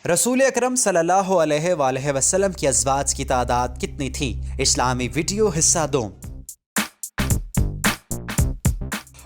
रसूल अकरम सल्लल्लाहु अलैहि वआलैहि वसल्लम की अज़वाज की तादाद कितनी थी? इस्लामी वीडियो हिस्सा 2।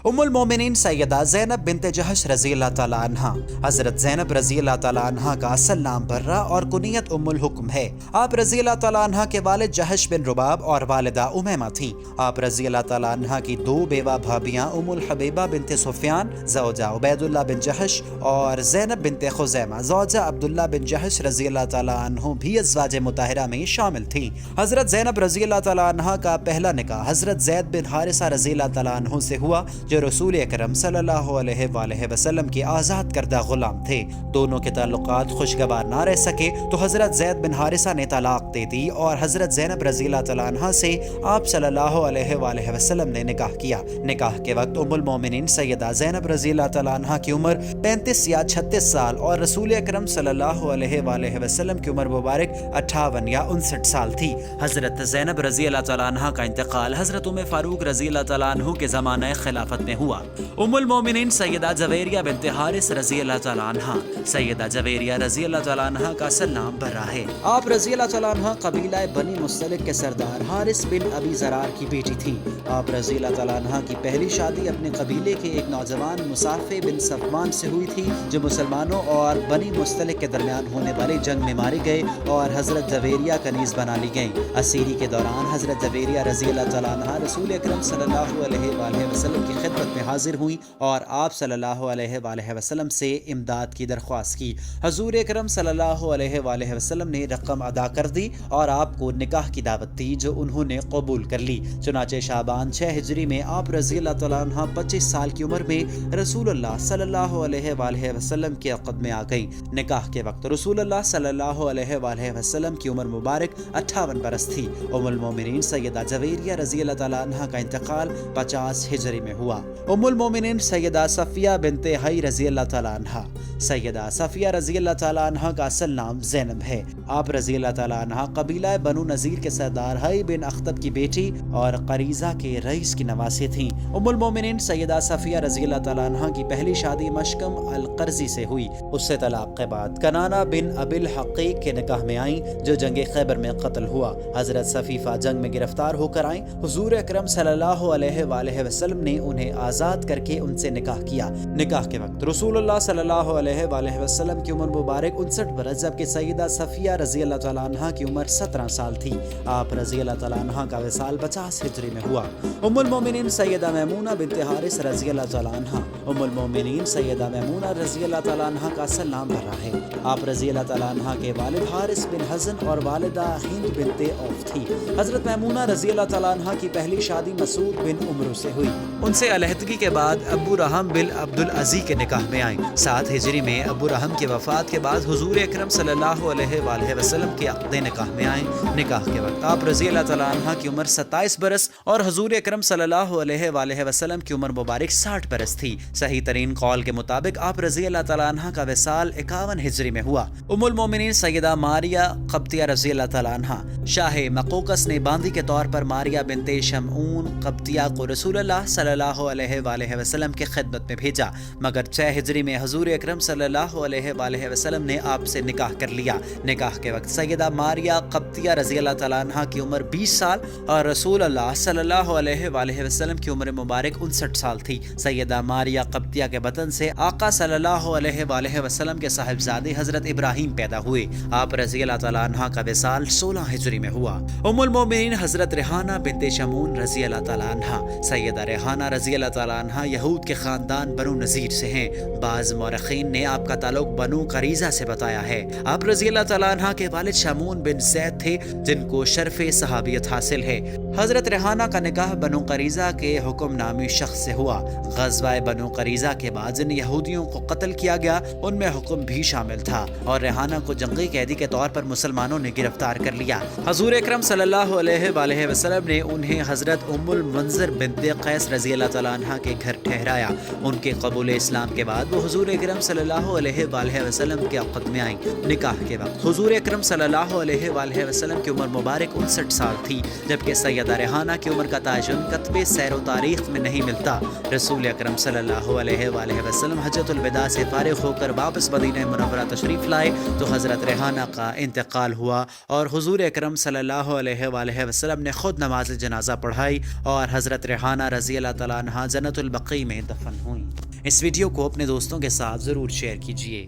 उम्मुल मोमिनीन सैयदा ज़ैनब बिन्त जहश रज़ी अल्लाह ताला अन्हा। हज़रत ज़ैनब रज़ी अल्लाह ताला अन्हा का असल नाम बर्रा और कुनियत उम्मुल हुक्म है। आप रज़ी अल्लाह ताला अन्हा के वालिद जहश बिन रुबाब और वालिदा उमैमा थीं। आप रज़ी अल्लाह ताला अन्हा की दो बेवा भाभियाँ उम्मुल हबीबा बिन्त सुफियान ज़ौजा उबैदुल्लाह बिन जहश और ज़ैनब बिन्त खुज़ैमा ज़ौजा अब्दुल्लाह बिन जहश रज़ी अल्लाह ताला अन्हु भी अज़वाज मुताहिरा में शामिल थीं। हज़रत ज़ैनब रज़ी अल्लाह ताला अन्हा का पहला निकाह हज़रत ज़ैद बिन हारिसा रज़ी अल्लाह ताला अन्हु से हुआ, जो रसूल अकरम सल्लल्लाहु अलैहि वसल्लम के आज़ाद करदा गुलाम थे। दोनों के ताल्लुकात खुशगवार ना रह सके तो हज़रत ज़ैद बिन हारिसा ने तलाक दे दी और हज़रत ज़ैनब रज़ी अल्लाह तआला अन्हा से आप सल्लल्लाहु अलैहि वसल्लम ने निकाह किया। निकाह के वक्त उम्मुल मोमिनीन सैयदा ज़ैनब रज़ी अल्लाह तआला अन्हा की उम्र 35 या 36 साल और रसूल अकरम सल्लल्लाहु अलैहि वसल्लम की उम्र मुबारक 58 या 59 साल थी। हज़रत ज़ैनब रज़ी अल्लाह तआला अन्हा का इंतकाल हज़रत उम्मे फारूक रज़ी अल्लाह तआला अन्हु के ज़माने खिलाफत में हुआ। उम्मुल मोमिनीन सैयदा जवेरिया बिन्त हारिस रज़ी अल्लाह तआला अन्हा। सैयदा जवेरिया रज़ी अल्लाह तआला अन्हा का असल नाम बर्रा है। आप रज़ी अल्लाह तआला अन्हा कबीला बनी मुस्तलिक के सरदार हारिस बिन अबी ज़रार की बेटी थी। आप रज़ी अल्लाह तआला अन्हा की पहली शादी अपने कबीले के एक नौजवान मुसाफ़े बिन सफ़वान से हुई थी, जो मुसलमानों और बनी मुस्तलिक के दरमियान होने वाली जंग में मारे गए और हज़रत जवेरिया कनीज़ बना ली गई। असीरी के दौरान हज़रत जवेरिया रज़ी अल्लाह तआला अन्हा रसूल अकरम सल्लल्लाहु अलैहि वसल्लम की खिदमत में हाजिर हुई और आप सल्लल्लाहु अलैहि वसल्लम से इमदाद की दरख्वास्त की। हजूर अकरम सल्लल्लाहु अलैहि वसल्लम ने रकम अदा कर दी और आपको निकाह की दावत दी, जो उन्होंने कबूल कर ली। चुनाचे शाबान 6 हिजरी में आप रज़ी अल्लाह तआला अन्हा 25 साल की उम्र में रसूलुल्लाह सल्लल्लाहु अलैहि वसल्लम के अक़द में आ गई। निकाह के वक्त रसूलुल्लाह सल्लल्लाहु अलैहि वसल्लम की उम्र मुबारक 58 बरस थी। उम्मुल मोमिनीन सैयदा जवेरिया रज़ी अल्लाह तआला अन्हा का इंतकाल 50 हिजरी में हुआ। उम्मुल मोमिनीन सैयदा सफ़िया बिन्ते हई रज़ी अल्लाह तआला अन्हा। सैयदा सफ़िया रज़ी अल्लाह तआला अन्हा का असल नाम ज़ैनब है। आप रज़ी अल्लाह तआला अन्हा कबीला बनु नज़ीर के सरदार हई बिन अख्तब की बेटी और करीज़ा के रईस की नवासी थीं। उम्मुल मोमिनीन सैयदा सफ़िया रज़ी अल्लाह तआला अन्हा की पहली शादी मशकम अल-क़र्ज़ी से हुई। उससे तलाक़ के बाद कनाना बिन अबिल हक़ीक़ के निकाह में आईं, जो जंग खैबर में कत्ल हुआ। हज़रत सफ़ीफ़ा जंग में गिरफ्तार होकर आईं। हुज़ूर अकरम सल्लल्लाहु अलैहि वसल्लम ने उन्हें आज़ाद करके उनसे निकाह किया। निकाह के वक्त रसूलुल्लाह सल्लल्लाहु अलैहि वसल्लम की उम्र मुबारक 59 बरस, जबकि सैयदा सफ़िया रज़ी अल्लाह तआला अन्हा की उम्र 17 साल थी। आप रज़ी अल्लाह तआला अन्हा का विसाल 50 हिजरी में हुआ। उम्मुल मोमिनीन सैयदा मैमूना बिन्त हारिस रज़ी अल्लाह तआला अन्हा। उम्मुल मोमिनीन सैयदा मैमूना रज़ी अल्लाह तआला अन्हा का असल नाम बर्रा है। आप रज़ी अल्लाह तआला अन्हा के वालिद हारिस बिन हज़न और वालिदा हिंद बिन्ते औफ थी। हज़रत मैमूना रज़ी अल्लाह तआला अन्हा की पहली शादी मसूद बिन उमरू से हुई। उनसे अलहदगी के बाद अबू रहम बिन अब्दुल अज़ी के निकाह में आई। 7 हिजरी में अबू रहम की वफ़ात के बाद हुज़ूर अकरम सल्लल्लाहु अलैहि वसल्लम के अक़्द निकाह में आए। निकाह के वक्त आप रज़ी अल्लाह तआला अन्हा की उम्र 27 बरस और हुज़ूर अकरम सल्लल्लाहु अलैहि वसल्लम की उम्र मुबारक 60 बरस थी। सही तरीन कौल के मुताबिक आप रज़ी अल्लाह तआला अन्हा का विसाल 51 हिजरी में हुआ। उम्मुल मोमिनीन सैयदा मारिया क़ब्तिया रज़ी अल्लाह तआला अन्हा। शाह मक़ूक़स ने बांदी के तौर पर मारिया बिन्ते शमऊन क़ब्तिया को रसूलुल्लाह सल्लल्लाहु अलैहि वसल्लम की खिदमत में भेजा, मगर 6 हिजरी में हुज़ूर अकरम सल्लल्लाहु अलैहि वसल्लम ने आपसे निकाह कर लिया। निकाह के वक्त सैयदा मारिया क़ब्तिया रज़ी अल्लाह तआला अन्हा की उम्र 20 साल और रसूलुल्लाह सल्लल्लाहु अलैहि वसल्लम की उम्र मुबारक 59 साल थी। सैयदा मारिया क़ब्तिया के बतन से आका सल्लल्लाहु अलैहि वसल्लम के साहिबजादे हज़रत इब्राहीम पैदा हुए। आप रज़ी अल्लाह तआला अन्हा का विसाल 16 हिजरी में हुआ। उम्मुल मोमिनीन हज़रत रेहाना बिन्ते शमून रज़ी अल्लाह तआला अन्हा। सैयदा रेहाना रज़ी अल्लाह तआला अन्हा यहूद के ख़ानदान बनु नज़ीर से हैं। बाज़ मौरख़ीन ने आपका ताल्लुक़ बनु करीज़ा से बताया है। आप रज़ी अल्लाह तआला अन्हा के वालिद शमून बिन ज़ैद थे, जिनको शर्फ़े सहाबियत हासिल है। हज़रत रेहाना का निकाह बनु करीज़ा के हुक्मनामी शख्स से हुआ। ग़ज़वा बनु करीज़ा के बाद जिन यहूदियों को कत्ल किया गया, उनमें हुक्म भी शामिल था और रेहाना को जंगी कैदी के तौर पर मुसलमानों ने गिरफ्तार कर लिया। हज़ूर अकरम सल्लल्लाहु अलैहि वसल्लम ने उन्हें हज़रत उम्मुल मुंज़िर बिन्ते क़ैस रज़ी अल्लाह तआला अन्हा के घर ठहराया। उनके कबूल इस्लाम के बाद वो हुज़ूर अकरम सल्लल्लाहु अलैहि वसल्लम के अक़द में आईं। निकाह के वक्त हुज़ूर अकरम सल्लल्लाहु अलैहि वसल्लम की उम्र मुबारक 59 साल थी, जबकि सैयदा सैयदा रेहाना की उम्र का तयन कतबे सैर व तारीख में नहीं मिलता। रसूल अकरम सल्लल्लाहु अलैहि वसल्लम हज्जतुल विदा से फारिग होकर वापस मदीना मुनव्वरा तशरीफ़ लाए तो हज़रत रेहाना का इंतकाल हुआ और हुज़ूर अकरम सल्लल्लाहु अलैहि वसल्लम ने खुद नमाज जनाजा पढ़ाई और हज़रत रेहाना रज़ी अल्लाह तआला अन्हा जन्नतुल बक़ी में दफन हुई। इस वीडियो को अपने दोस्तों के साथ ज़रूर शेयर कीजिए।